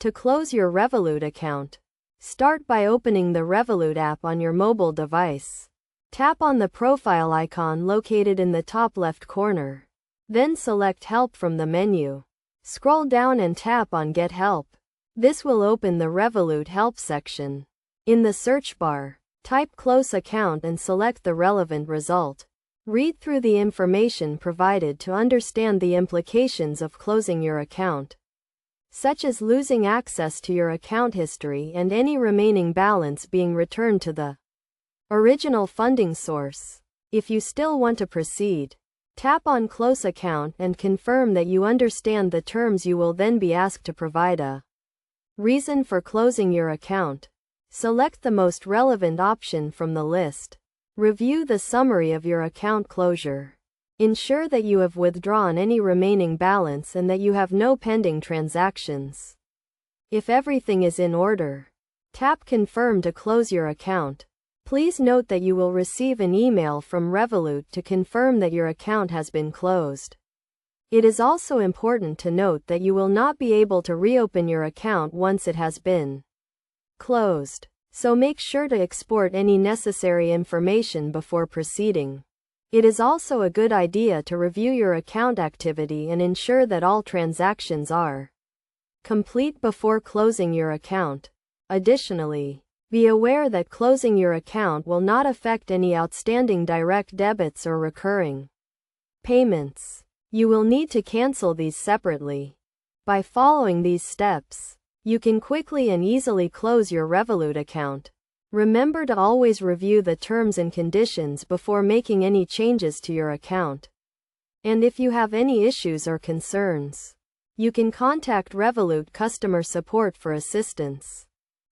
To close your Revolut account, start by opening the Revolut app on your mobile device. Tap on the profile icon located in the top left corner. Then select Help from the menu. Scroll down and tap on Get Help. This will open the Revolut Help section. In the search bar, type Close Account and select the relevant result. Read through the information provided to understand the implications of closing your account, such as losing access to your account history and any remaining balance being returned to the original funding source. If you still want to proceed, tap on Close Account and confirm that you understand the terms. You will then be asked to provide a reason for closing your account. Select the most relevant option from the list. Review the summary of your account closure. Ensure that you have withdrawn any remaining balance and that you have no pending transactions. If everything is in order, tap Confirm to close your account. Please note that you will receive an email from Revolut to confirm that your account has been closed. It is also important to note that you will not be able to reopen your account once it has been closed, so make sure to export any necessary information before proceeding. It is also a good idea to review your account activity and ensure that all transactions are complete before closing your account. Additionally, be aware that closing your account will not affect any outstanding direct debits or recurring payments. You will need to cancel these separately. By following these steps, you can quickly and easily close your Revolut account. Remember to always review the terms and conditions before making any changes to your account. And if you have any issues or concerns, you can contact Revolut customer support for assistance.